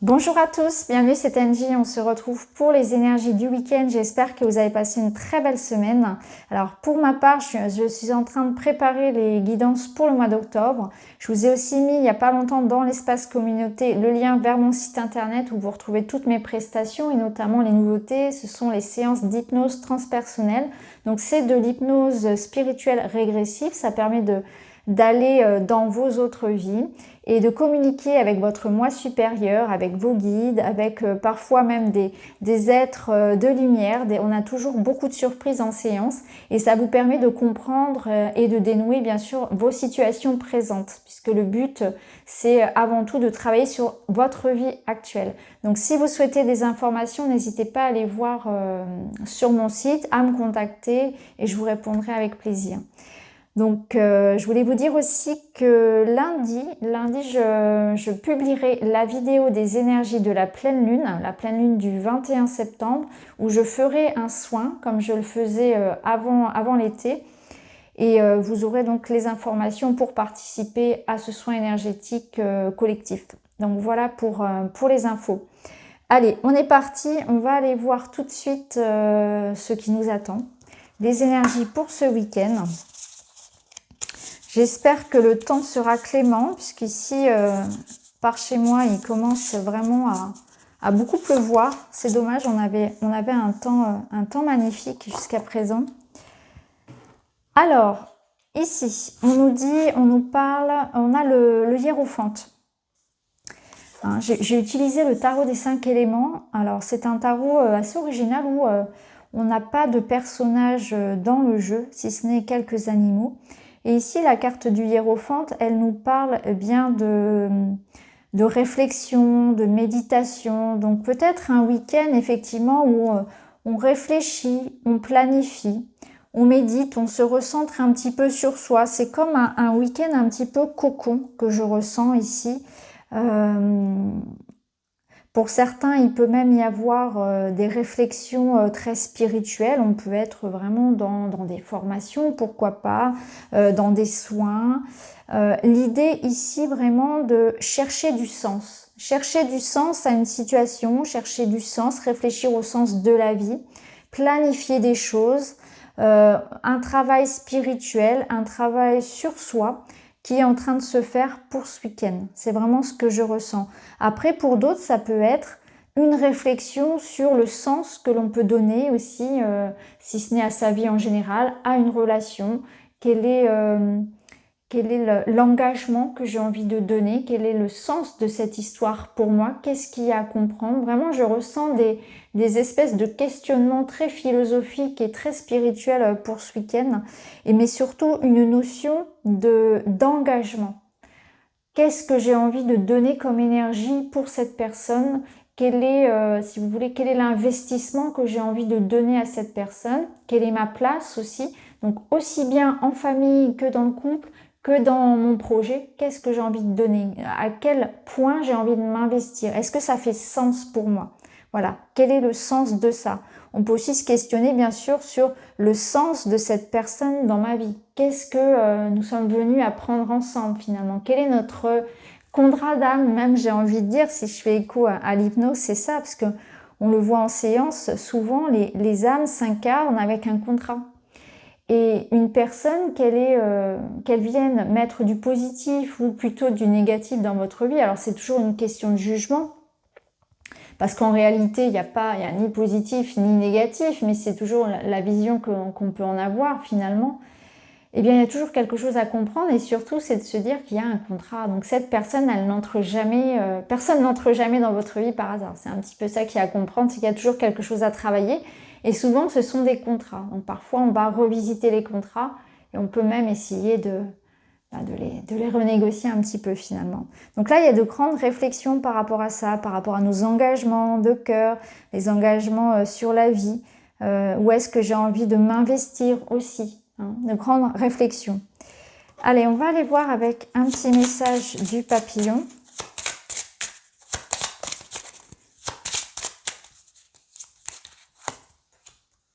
Bonjour à tous, bienvenue, c'est Angie, on se retrouve pour les énergies du week-end. J'espère que vous avez passé une très belle semaine. Alors pour ma part, je suis en train de préparer les guidances pour le mois d'octobre. Je vous ai aussi mis il n'y a pas longtemps dans l'espace communauté le lien vers mon site internet où vous retrouvez toutes mes prestations et notamment les nouveautés. Ce sont les séances d'hypnose transpersonnelle. Donc c'est de l'hypnose spirituelle régressive, ça permet d'aller dans vos autres vies et de communiquer avec votre moi supérieur, avec vos guides, avec parfois même des êtres de lumière. On a toujours beaucoup de surprises en séance et ça vous permet de comprendre et de dénouer bien sûr vos situations présentes puisque le but c'est avant tout de travailler sur votre vie actuelle. Donc si vous souhaitez des informations, n'hésitez pas à aller voir sur mon site, à me contacter et je vous répondrai avec plaisir. Donc, je voulais vous dire aussi que lundi, je publierai la vidéo des énergies de la pleine lune du 21 septembre, où je ferai un soin, comme je le faisais avant l'été. Et vous aurez donc les informations pour participer à ce soin énergétique collectif. Donc voilà pour les infos. Allez, on est parti, on va aller voir tout de suite ce qui nous attend. Les énergies pour ce week-end. J'espère que le temps sera clément, puisqu'ici, par chez moi, il commence vraiment à beaucoup pleuvoir. C'est dommage, on avait un temps magnifique jusqu'à présent. Alors, ici, on nous parle, on a le hiérophante. Hein, j'ai utilisé le tarot des 5 éléments. Alors, c'est un tarot assez original où on n'a pas de personnage dans le jeu, si ce n'est quelques animaux. Et ici, la carte du hiérophante, elle nous parle bien de réflexion, de méditation. Donc peut-être un week-end, effectivement, où on réfléchit, on planifie, on médite, on se recentre un petit peu sur soi. C'est comme un week-end un petit peu cocon que je ressens ici. Pour certains, il peut même y avoir des réflexions très spirituelles. On peut être vraiment dans des formations, pourquoi pas, dans des soins. L'idée ici vraiment de chercher du sens. Chercher du sens à une situation, chercher du sens, réfléchir au sens de la vie, planifier des choses, un travail spirituel, un travail sur soi qui est en train de se faire pour ce week-end. C'est vraiment ce que je ressens. Après, pour d'autres, ça peut être une réflexion sur le sens que l'on peut donner aussi, si ce n'est à sa vie en général, à une relation. Quel est l'engagement que j'ai envie de donner? Quel est le sens de cette histoire pour moi? Qu'est-ce qu'il y a à comprendre? Vraiment, je ressens des espèces de questionnements très philosophiques et très spirituels pour ce week-end, mais surtout une notion d'engagement. Qu'est-ce que j'ai envie de donner comme énergie pour cette personne? Quel est, si vous voulez, quel est l'investissement que j'ai envie de donner à cette personne? Quelle est ma place aussi? Donc aussi bien en famille que dans le couple, que dans mon projet, qu'est-ce que j'ai envie de donner? À quel point j'ai envie de m'investir? Est-ce que ça fait sens pour moi? Voilà, quel est le sens de ça? On peut aussi se questionner bien sûr sur le sens de cette personne dans ma vie. Qu'est-ce que nous sommes venus apprendre ensemble finalement? Quel est notre contrat d'âme? Même j'ai envie de dire, si je fais écho à l'hypnose, c'est ça, parce que on le voit en séance, souvent les âmes s'incarnent avec un contrat. Et une personne, qu'elle vienne mettre du positif ou plutôt du négatif dans votre vie, alors c'est toujours une question de jugement, parce qu'en réalité, il n'y a ni positif ni négatif, mais c'est toujours la vision qu'on peut en avoir finalement. Eh bien, il y a toujours quelque chose à comprendre et surtout, c'est de se dire qu'il y a un contrat. Donc cette personne, elle n'entre jamais, personne n'entre jamais dans votre vie par hasard. C'est un petit peu ça qu'il y a à comprendre, c'est qu'il y a toujours quelque chose à travailler. Et souvent, ce sont des contrats. Donc parfois, on va revisiter les contrats et on peut même essayer de les renégocier un petit peu finalement. Donc là, il y a de grandes réflexions par rapport à ça, par rapport à nos engagements de cœur, les engagements sur la vie, où est-ce que j'ai envie de m'investir aussi, hein, de grandes réflexions. Allez, on va aller voir avec un petit message du papillon.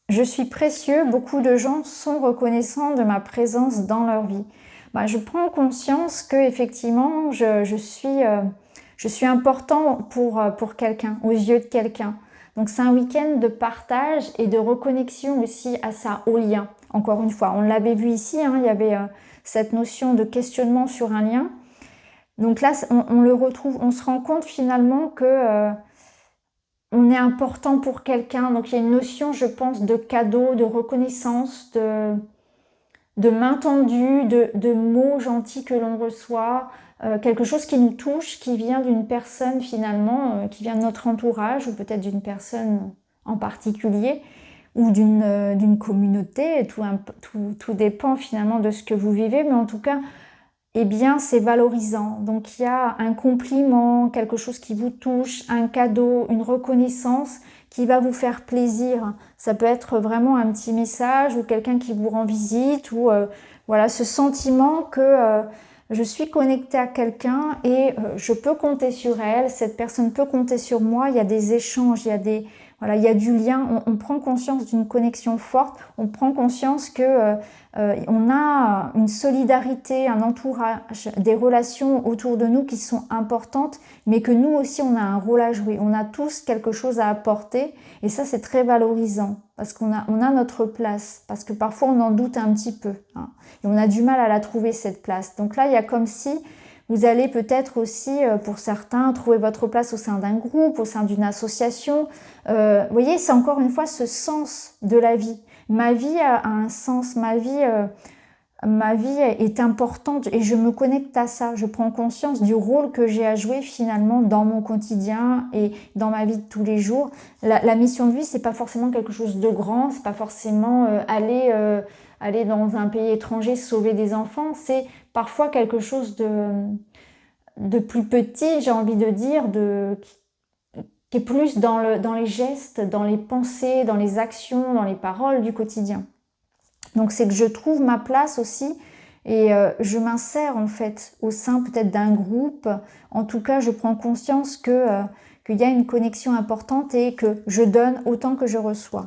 Je suis précieux, beaucoup de gens sont reconnaissants de ma présence dans leur vie. Je prends conscience que effectivement je suis Je suis important pour quelqu'un, aux yeux de quelqu'un. Donc c'est un week-end de partage et de reconnexion aussi à ça, au lien. Encore une fois, on l'avait vu ici, hein, il y avait cette notion de questionnement sur un lien. Donc là, on le retrouve, on se rend compte finalement que on est important pour quelqu'un. Donc il y a une notion, je pense, de cadeau, de reconnaissance, de main tendue, de mots gentils que l'on reçoit, quelque chose qui nous touche, qui vient d'une personne finalement, qui vient de notre entourage ou peut-être d'une personne en particulier ou d'une communauté. Tout dépend finalement de ce que vous vivez, mais en tout cas, eh bien, c'est valorisant. Donc, il y a un compliment, quelque chose qui vous touche, un cadeau, une reconnaissance qui va vous faire plaisir. Ça peut être vraiment un petit message ou quelqu'un qui vous rend visite ou voilà, ce sentiment que je suis connectée à quelqu'un et je peux compter sur elle, cette personne peut compter sur moi, il y a des échanges, voilà, il y a du lien, on prend conscience d'une connexion forte, on prend conscience que on a une solidarité, un entourage, des relations autour de nous qui sont importantes, mais que nous aussi on a un rôle à jouer, on a tous quelque chose à apporter et ça c'est très valorisant parce qu'on a notre place, parce que parfois on en doute un petit peu hein, et on a du mal à la trouver cette place. Donc là il y a comme si vous allez peut-être aussi, pour certains, trouver votre place au sein d'un groupe, au sein d'une association. Vous voyez, c'est encore une fois ce sens de la vie. Ma vie a un sens, ma vie est importante et je me connecte à ça. Je prends conscience du rôle que j'ai à jouer finalement dans mon quotidien et dans ma vie de tous les jours. La mission de vie, c'est pas forcément quelque chose de grand, c'est pas forcément aller dans un pays étranger sauver des enfants, c'est parfois quelque chose de plus petit, j'ai envie de dire, qui est plus dans les gestes, dans les pensées, dans les actions, dans les paroles du quotidien. Donc c'est que je trouve ma place aussi et je m'insère en fait au sein peut-être d'un groupe. En tout cas, je prends conscience qu'il y a une connexion importante et que je donne autant que je reçois.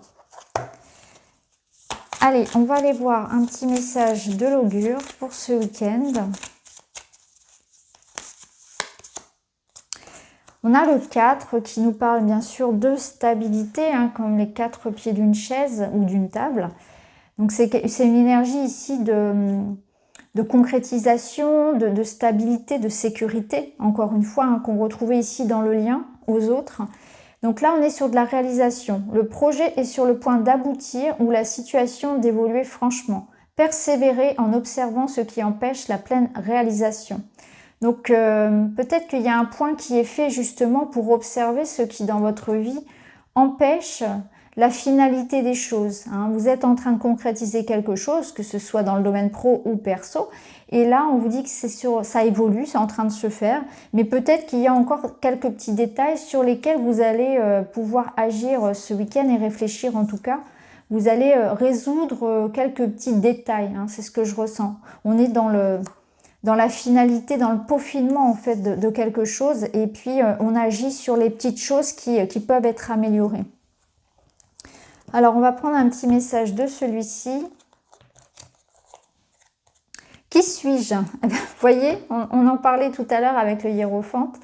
Allez, on va aller voir un petit message de l'augure pour ce week-end. On a le 4 qui nous parle bien sûr de stabilité, hein, comme les 4 pieds d'une chaise ou d'une table. Donc c'est une énergie ici de concrétisation, de stabilité, de sécurité, encore une fois, hein, qu'on retrouvait ici dans le lien aux autres. Donc là, on est sur de la réalisation. Le projet est sur le point d'aboutir ou la situation d'évoluer franchement. Persévérer en observant ce qui empêche la pleine réalisation. Donc peut-être qu'il y a un point qui est fait justement pour observer ce qui dans votre vie empêche la finalité des choses. Hein. Vous êtes en train de concrétiser quelque chose, que ce soit dans le domaine pro ou perso, et là on vous dit que ça évolue, c'est en train de se faire, mais peut-être qu'il y a encore quelques petits détails sur lesquels vous allez pouvoir agir ce week-end et réfléchir en tout cas. Vous allez résoudre quelques petits détails, hein, c'est ce que je ressens. On est dans la finalité, dans le peaufinement en fait de quelque chose et puis on agit sur les petites choses qui peuvent être améliorées. Alors on va prendre un petit message de celui-ci. Qui suis-je? Vous voyez, on en parlait tout à l'heure avec le hiérophante.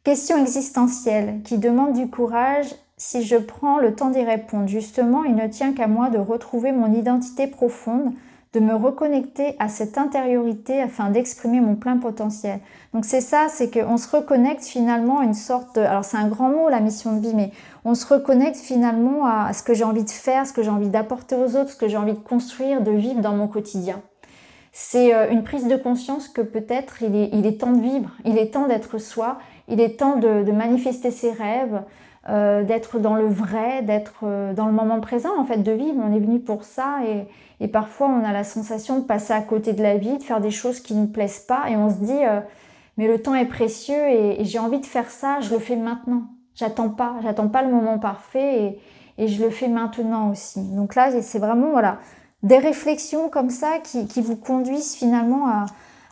Question existentielle qui demande du courage si je prends le temps d'y répondre. Justement, il ne tient qu'à moi de retrouver mon identité profonde, de me reconnecter à cette intériorité afin d'exprimer mon plein potentiel. Donc c'est ça, c'est qu'on se reconnecte finalement à une sorte de... Alors c'est un grand mot la mission de vie, mais on se reconnecte finalement à ce que j'ai envie de faire, ce que j'ai envie d'apporter aux autres, ce que j'ai envie de construire, de vivre dans mon quotidien. C'est une prise de conscience que peut-être il est temps de vivre, il est temps d'être soi, il est temps de manifester ses rêves, d'être dans le vrai, d'être dans le moment présent, en fait, de vivre. On est venu pour ça et parfois on a la sensation de passer à côté de la vie, de faire des choses qui ne nous plaisent pas et on se dit mais le temps est précieux et j'ai envie de faire ça, je le fais maintenant. J'attends pas le moment parfait et je le fais maintenant aussi. Donc là, c'est vraiment voilà des réflexions comme ça qui vous conduisent finalement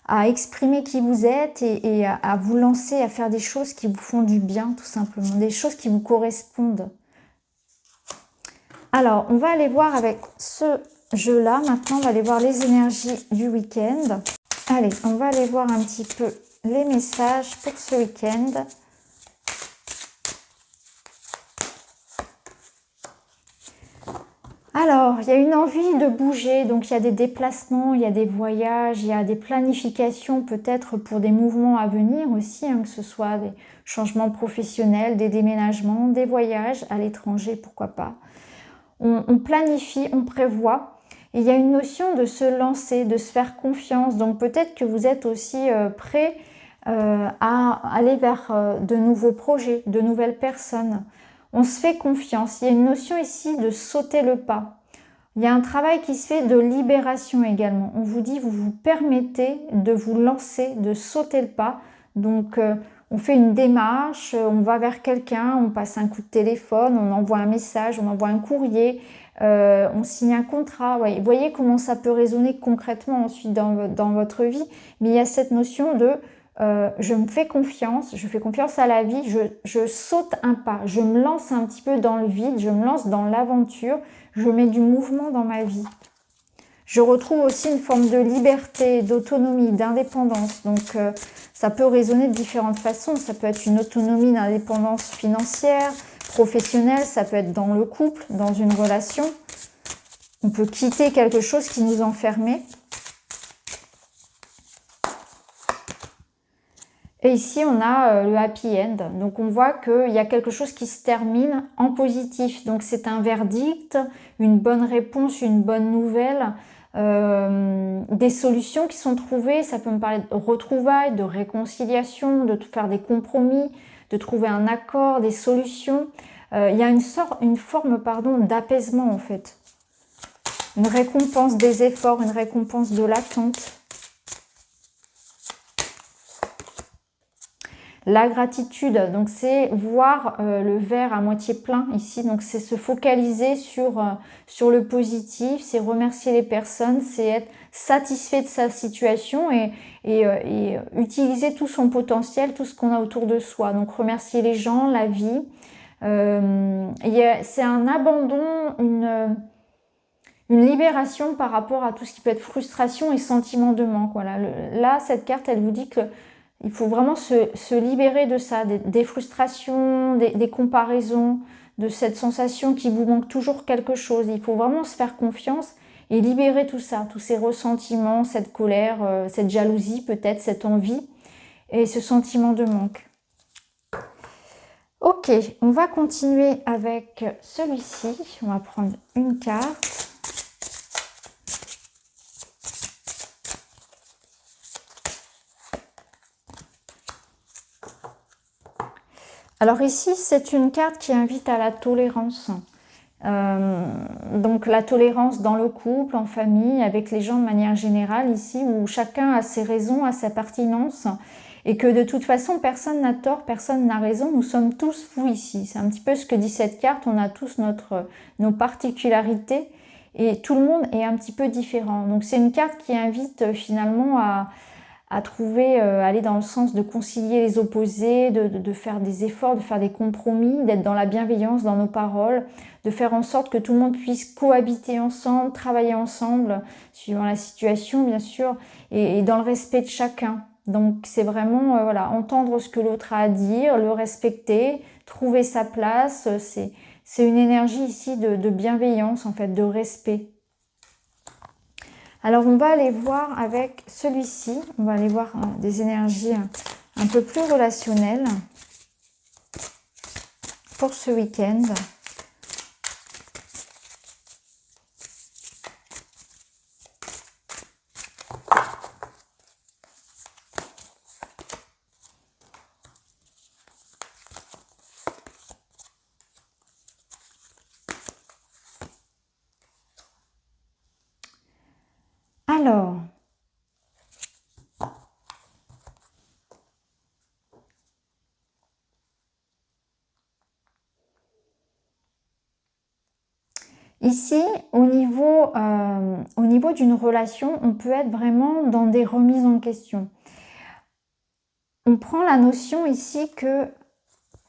à exprimer qui vous êtes et à vous lancer à faire des choses qui vous font du bien tout simplement, des choses qui vous correspondent. Alors, on va aller voir avec ce jeu-là. Maintenant, on va aller voir les énergies du week-end. Allez, on va aller voir un petit peu les messages pour ce week-end. Alors, il y a une envie de bouger, donc il y a des déplacements, il y a des voyages, il y a des planifications peut-être pour des mouvements à venir aussi, hein, que ce soit des changements professionnels, des déménagements, des voyages à l'étranger, pourquoi pas. On planifie, on prévoit. Et il y a une notion de se lancer, de se faire confiance. Donc peut-être que vous êtes aussi prêt à aller vers de nouveaux projets, de nouvelles personnes. On se fait confiance. Il y a une notion ici de sauter le pas. Il y a un travail qui se fait de libération également. On vous dit, vous vous permettez de vous lancer, de sauter le pas. Donc, on fait une démarche, on va vers quelqu'un, on passe un coup de téléphone, on envoie un message, on envoie un courrier, on signe un contrat. Ouais, vous voyez comment ça peut résonner concrètement ensuite dans votre vie. Mais il y a cette notion de je me fais confiance, je fais confiance à la vie, je saute un pas, je me lance un petit peu dans le vide, je me lance dans l'aventure, je mets du mouvement dans ma vie. Je retrouve aussi une forme de liberté, d'autonomie, d'indépendance. Donc ça peut résonner de différentes façons. Ça peut être une autonomie, d'indépendance financière, professionnelle, ça peut être dans le couple, dans une relation. On peut quitter quelque chose qui nous enfermait. Et ici, on a le happy end. Donc, on voit qu'il y a quelque chose qui se termine en positif. Donc, c'est un verdict, une bonne réponse, une bonne nouvelle, des solutions qui sont trouvées. Ça peut me parler de retrouvailles, de réconciliation, de faire des compromis, de trouver un accord, des solutions. Il y a une forme d'apaisement, en fait. Une récompense des efforts, une récompense de l'attente. La gratitude, donc c'est voir le verre à moitié plein ici, donc c'est se focaliser sur le positif, c'est remercier les personnes, c'est être satisfait de sa situation et utiliser tout son potentiel, tout ce qu'on a autour de soi. Donc remercier les gens, la vie. C'est un abandon, une libération par rapport à tout ce qui peut être frustration et sentiment de manque. Voilà. Là, cette carte, elle vous dit que il faut vraiment se libérer de ça, des frustrations, des comparaisons, de cette sensation qu'il vous manque toujours quelque chose. Il faut vraiment se faire confiance et libérer tout ça, tous ces ressentiments, cette colère, cette jalousie peut-être, cette envie et ce sentiment de manque. Ok, on va continuer avec celui-ci. On va prendre une carte. Alors ici, c'est une carte qui invite à la tolérance. Donc la tolérance dans le couple, en famille, avec les gens de manière générale ici, où chacun a ses raisons, a sa pertinence, et que de toute façon, personne n'a tort, personne n'a raison, nous sommes tous fous ici. C'est un petit peu ce que dit cette carte, on a tous nos particularités, et tout le monde est un petit peu différent. Donc c'est une carte qui invite finalement à trouver, aller dans le sens de concilier les opposés, de faire des efforts, de faire des compromis, d'être dans la bienveillance dans nos paroles, de faire en sorte que tout le monde puisse cohabiter ensemble, travailler ensemble, suivant la situation bien sûr, et dans le respect de chacun. Donc c'est vraiment voilà, entendre ce que l'autre a à dire, le respecter, trouver sa place, c'est une énergie ici de bienveillance en fait, de respect. Alors, on va aller voir avec celui-ci, on va aller voir des énergies un peu plus relationnelles pour ce week-end. Alors, ici, au niveau d'une relation, on peut être vraiment dans des remises en question. On prend la notion ici que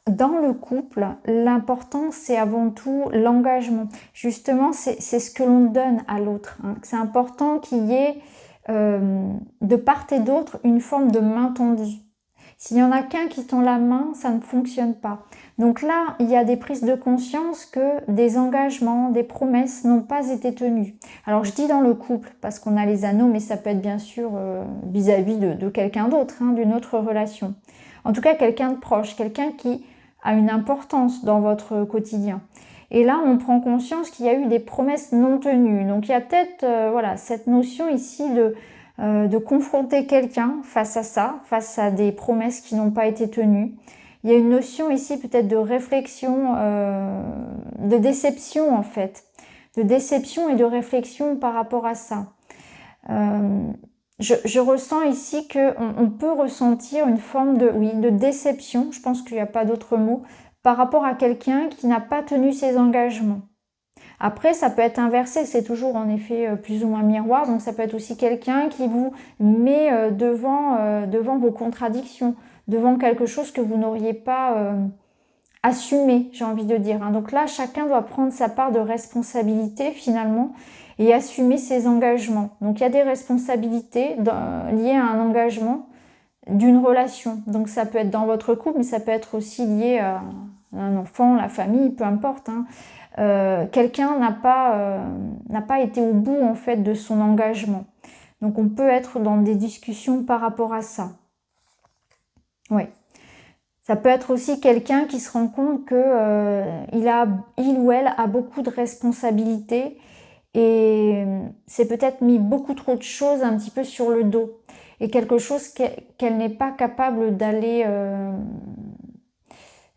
dans le couple, l'important, c'est avant tout l'engagement. Justement, c'est ce que l'on donne à l'autre. Hein. C'est important qu'il y ait de part et d'autre une forme de main tendue. S'il y en a qu'un qui tend la main, ça ne fonctionne pas. Donc là, il y a des prises de conscience que des engagements, des promesses n'ont pas été tenues. Alors je dis dans le couple, parce qu'on a les anneaux, mais ça peut être bien sûr vis-à-vis de quelqu'un d'autre, hein, d'une autre relation. En tout cas, quelqu'un de proche, quelqu'un qui a une importance dans votre quotidien. Et là, on prend conscience qu'il y a eu des promesses non tenues. Donc il y a peut-être voilà, cette notion ici de confronter quelqu'un face à ça, face à des promesses qui n'ont pas été tenues. Il y a une notion ici peut-être de réflexion, de déception en fait. De déception et de réflexion par rapport à ça. Je ressens ici qu'on peut ressentir une forme de déception, je pense qu'il n'y a pas d'autre mot, par rapport à quelqu'un qui n'a pas tenu ses engagements. Après, ça peut être inversé, c'est toujours en effet plus ou moins miroir, donc ça peut être aussi quelqu'un qui vous met devant vos contradictions, devant quelque chose que vous n'auriez pas assumé, j'ai envie de dire. Donc là, chacun doit prendre sa part de responsabilité finalement et assumer ses engagements. Donc il y a des responsabilités liées à un engagement d'une relation. Donc ça peut être dans votre couple, mais ça peut être aussi lié à un enfant, la famille, peu importe. Quelqu'un n'a pas été au bout en fait de son engagement. Donc on peut être dans des discussions par rapport à ça. Oui. Ça peut être aussi quelqu'un qui se rend compte que il ou elle a beaucoup de responsabilités et c'est peut-être mis beaucoup trop de choses un petit peu sur le dos et quelque chose qu'elle n'est pas capable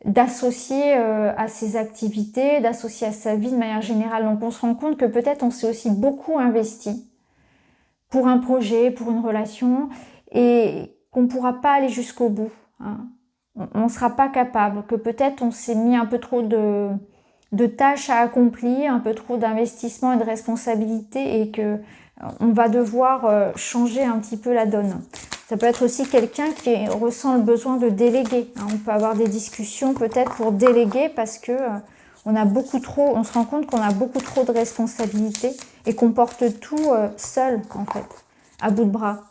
d'associer à ses activités, d'associer à sa vie de manière générale. Donc on se rend compte que peut-être on s'est aussi beaucoup investi pour un projet, pour une relation et qu'on ne pourra pas aller jusqu'au bout. On ne sera pas capable, que peut-être on s'est mis un peu trop de tâches à accomplir, un peu trop d'investissement et de responsabilités et que on va devoir changer un petit peu la donne. Ça peut être aussi quelqu'un qui ressent le besoin de déléguer. On peut avoir des discussions peut-être pour déléguer parce que on se rend compte qu'on a beaucoup trop de responsabilités et qu'on porte tout seul en fait, à bout de bras.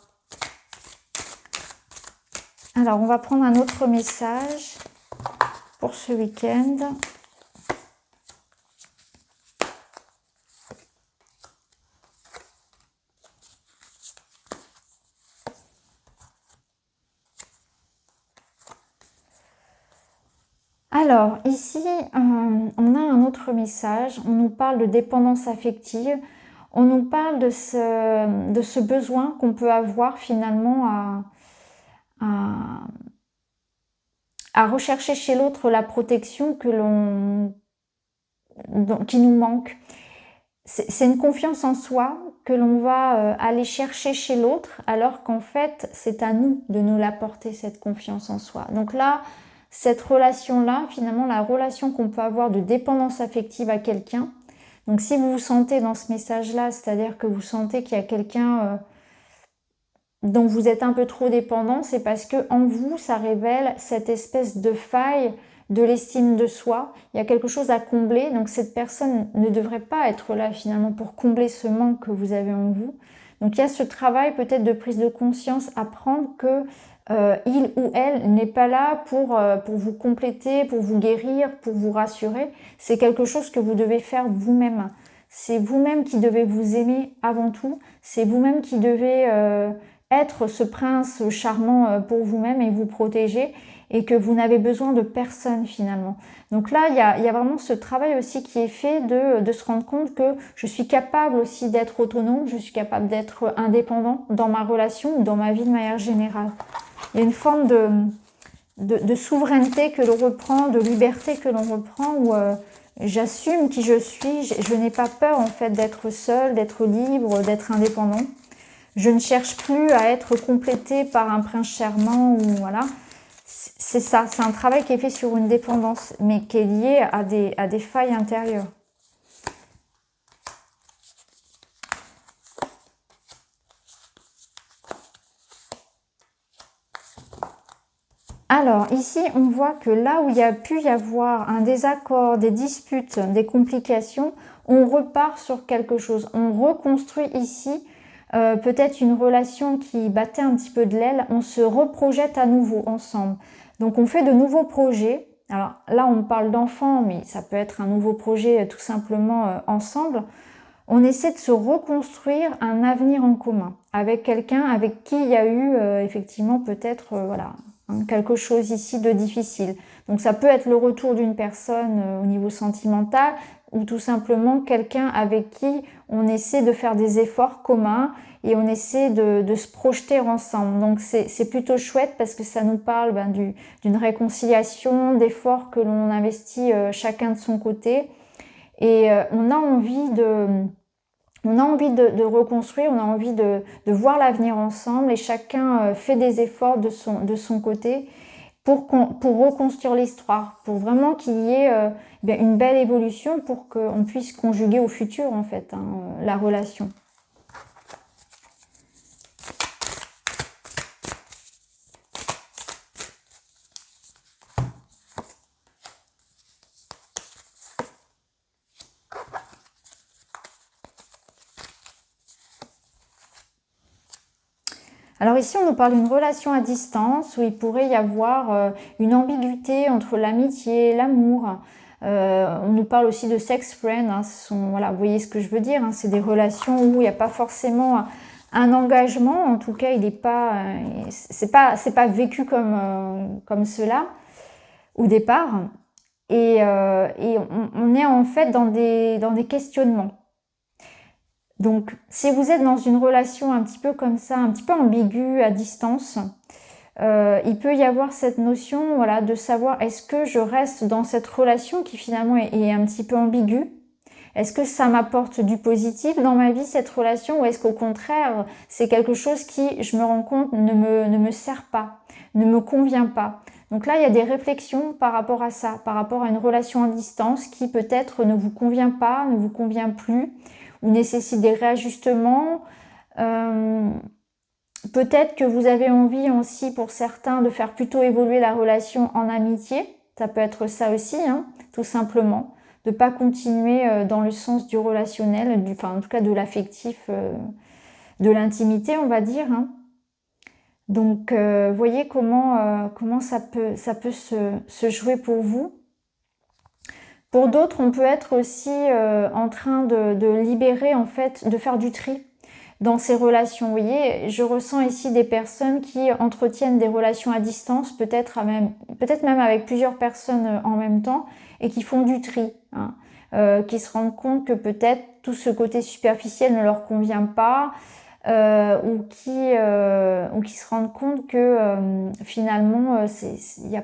Alors, on va prendre un autre message pour ce week-end. Alors, ici, on a un autre message. On nous parle de dépendance affective. On nous parle de ce besoin qu'on peut avoir finalement à rechercher chez l'autre la protection qui nous manque. C'est une confiance en soi que l'on va aller chercher chez l'autre, alors qu'en fait, c'est à nous de nous l'apporter, cette confiance en soi. Donc là, cette relation-là, finalement, la relation qu'on peut avoir de dépendance affective à quelqu'un, donc si vous vous sentez dans ce message-là, c'est-à-dire que vous sentez qu'il y a quelqu'un dont vous êtes un peu trop dépendant, c'est parce que en vous, ça révèle cette espèce de faille de l'estime de soi. Il y a quelque chose à combler, donc cette personne ne devrait pas être là finalement pour combler ce manque que vous avez en vous. Donc il y a ce travail peut-être de prise de conscience à prendre que il ou elle n'est pas là pour vous compléter, pour vous guérir, pour vous rassurer. C'est quelque chose que vous devez faire vous-même. C'est vous-même qui devez vous aimer avant tout. C'est vous-même qui devez être ce prince charmant pour vous-même et vous protéger et que vous n'avez besoin de personne finalement. Donc là, il y a vraiment ce travail aussi qui est fait de se rendre compte que je suis capable aussi d'être autonome, je suis capable d'être indépendant dans ma relation ou dans ma vie de manière générale. Il y a une forme de souveraineté que l'on reprend, de liberté que l'on reprend où j'assume qui je suis, je n'ai pas peur en fait d'être seule, d'être libre, d'être indépendant. Je ne cherche plus à être complétée par un prince charmant ou voilà. C'est ça, c'est un travail qui est fait sur une dépendance, mais qui est lié à des failles intérieures. Alors ici, on voit que là où il y a pu y avoir un désaccord, des disputes, des complications, on repart sur quelque chose. On reconstruit ici peut-être une relation qui battait un petit peu de l'aile, on se reprojette à nouveau ensemble. Donc on fait de nouveaux projets. Alors là on parle d'enfants, mais ça peut être un nouveau projet tout simplement ensemble. On essaie de se reconstruire un avenir en commun avec quelqu'un avec qui il y a eu effectivement peut-être voilà, quelque chose ici de difficile. Donc ça peut être le retour d'une personne au niveau sentimental ou tout simplement quelqu'un avec qui on essaie de faire des efforts communs et on essaie de se projeter ensemble. Donc c'est plutôt chouette parce que ça nous parle d'une réconciliation, d'efforts que l'on investit chacun de son côté. Et on a envie de reconstruire, on a envie de voir l'avenir ensemble et chacun fait des efforts de son côté pour reconstruire l'histoire, pour vraiment qu'il y ait une belle évolution pour qu'on puisse conjuguer au futur en fait la relation. Alors ici, on nous parle d'une relation à distance où il pourrait y avoir une ambiguïté entre l'amitié et l'amour. On nous parle aussi de sex friend. Voilà, vous voyez ce que je veux dire. C'est des relations où il n'y a pas forcément un engagement. En tout cas, il n'est pas, c'est pas vécu comme cela au départ. Et on est en fait dans des questionnements. Donc, si vous êtes dans une relation un petit peu comme ça, un petit peu ambiguë, à distance, il peut y avoir cette notion voilà, de savoir est-ce que je reste dans cette relation qui finalement est un petit peu ambiguë? Est-ce que ça m'apporte du positif dans ma vie, cette relation, ou est-ce qu'au contraire, c'est quelque chose qui, je me rends compte, ne me sert pas, ne me convient pas? Donc là, il y a des réflexions par rapport à ça, par rapport à une relation à distance qui peut-être ne vous convient pas, ne vous convient plus, ou nécessite des réajustements. Peut-être que vous avez envie aussi pour certains de faire plutôt évoluer la relation en amitié. Ça peut être ça aussi, tout simplement. De ne pas continuer dans le sens du relationnel, enfin en tout cas de l'affectif, de l'intimité on va dire. Donc voyez comment ça peut se jouer pour vous. Pour d'autres, on peut être aussi en train de libérer, en fait, de faire du tri dans ces relations. Vous voyez, je ressens ici des personnes qui entretiennent des relations à distance, peut-être même avec plusieurs personnes en même temps, et qui font du tri, qui se rendent compte que peut-être tout ce côté superficiel ne leur convient pas, ou qui se rendent compte que finalement, il n'y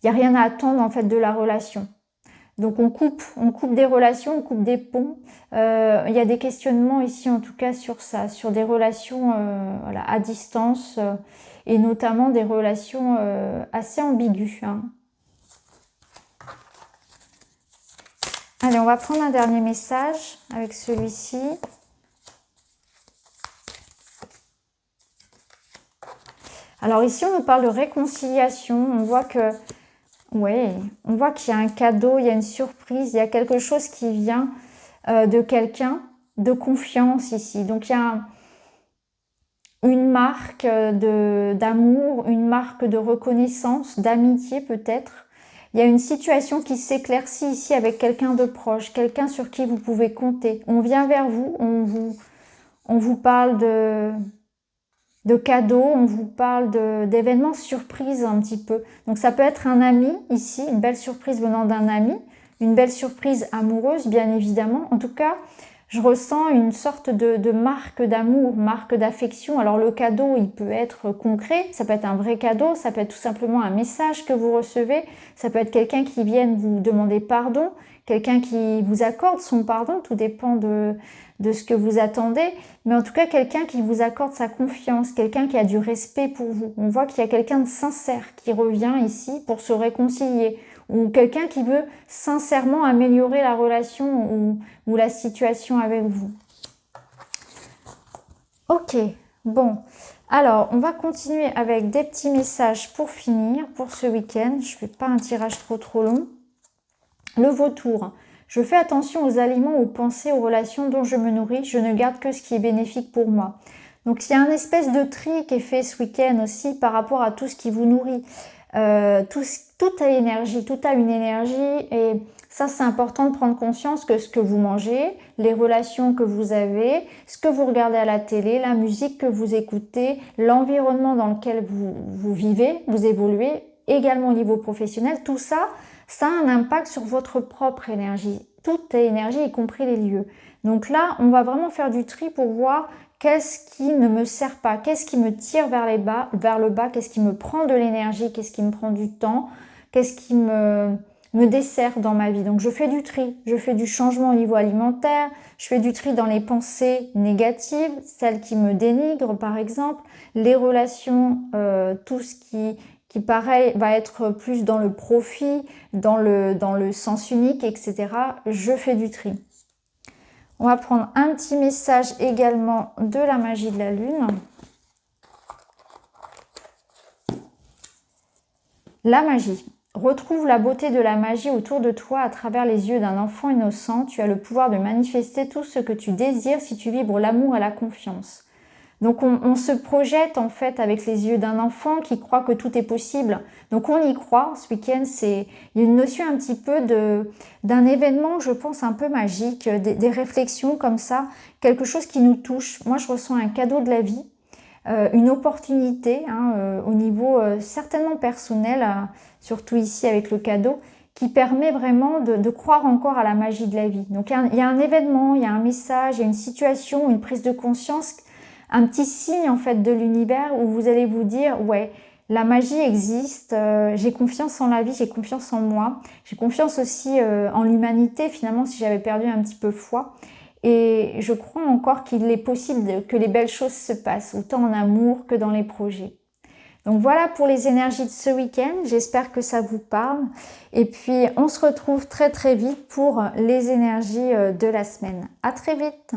a rien à attendre en fait de la relation. Donc on coupe des relations, on coupe des ponts. Il y a des questionnements ici en tout cas sur ça, sur des relations voilà, à distance et notamment des relations assez ambiguës. Allez, on va prendre un dernier message avec celui-ci. Alors ici on nous parle de réconciliation. On voit que on voit qu'il y a un cadeau, il y a une surprise, il y a quelque chose qui vient de quelqu'un, de confiance ici. Donc il y a une marque d'amour, une marque de reconnaissance, d'amitié peut-être. Il y a une situation qui s'éclaircit ici avec quelqu'un de proche, quelqu'un sur qui vous pouvez compter. On vient vers vous, on vous parle de cadeaux, on vous parle d'événements surprises un petit peu. Donc ça peut être un ami ici, une belle surprise venant d'un ami, une belle surprise amoureuse bien évidemment. En tout cas, je ressens une sorte de marque d'amour, marque d'affection. Alors le cadeau, il peut être concret, ça peut être un vrai cadeau, ça peut être tout simplement un message que vous recevez, ça peut être quelqu'un qui vienne vous demander pardon, quelqu'un qui vous accorde son pardon, tout dépend de ce que vous attendez, mais en tout cas quelqu'un qui vous accorde sa confiance, quelqu'un qui a du respect pour vous. On voit qu'il y a quelqu'un de sincère qui revient ici pour se réconcilier, ou quelqu'un qui veut sincèrement améliorer la relation ou la situation avec vous. Ok, bon, alors on va continuer avec des petits messages pour finir, pour ce week-end. Je ne fais pas un tirage trop long. Le vautour. Je fais attention aux aliments, aux pensées, aux relations dont je me nourris. Je ne garde que ce qui est bénéfique pour moi. Donc il y a un espèce de tri qui est fait ce week-end aussi par rapport à tout ce qui vous nourrit. Tout a énergie, tout a une énergie et ça c'est important de prendre conscience que ce que vous mangez, les relations que vous avez, ce que vous regardez à la télé, la musique que vous écoutez, l'environnement dans lequel vous vivez, vous évoluez, également au niveau professionnel, tout ça, ça a un impact sur votre propre énergie. Tout est énergie, y compris les lieux. Donc là, on va vraiment faire du tri pour voir qu'est-ce qui ne me sert pas, qu'est-ce qui me tire vers le bas, qu'est-ce qui me prend de l'énergie, qu'est-ce qui me prend du temps, qu'est-ce qui me dessert dans ma vie. Donc je fais du tri, je fais du changement au niveau alimentaire, je fais du tri dans les pensées négatives, celles qui me dénigrent par exemple, les relations, tout ce qui pareil va être plus dans le profit, dans le sens unique, etc. Je fais du tri. On va prendre un petit message également de la magie de la lune. La magie. Retrouve la beauté de la magie autour de toi à travers les yeux d'un enfant innocent. Tu as le pouvoir de manifester tout ce que tu désires si tu vibres l'amour et la confiance. Donc on se projette en fait avec les yeux d'un enfant qui croit que tout est possible. Donc on y croit. Ce week-end, il y a une notion un petit peu d'un événement, je pense, un peu magique, des réflexions comme ça, quelque chose qui nous touche. Moi, je ressens un cadeau de la vie, une opportunité au niveau certainement personnel, surtout ici avec le cadeau, qui permet vraiment de croire encore à la magie de la vie. Donc il y a un événement, il y a un message, il y a une situation, une prise de conscience, un petit signe en fait de l'univers où vous allez vous dire ouais, la magie existe, j'ai confiance en la vie, j'ai confiance en moi, j'ai confiance aussi en l'humanité finalement si j'avais perdu un petit peu foi et je crois encore qu'il est possible que les belles choses se passent autant en amour que dans les projets. Donc voilà pour les énergies de ce week-end, j'espère que ça vous parle et puis on se retrouve très très vite pour les énergies de la semaine. À très vite.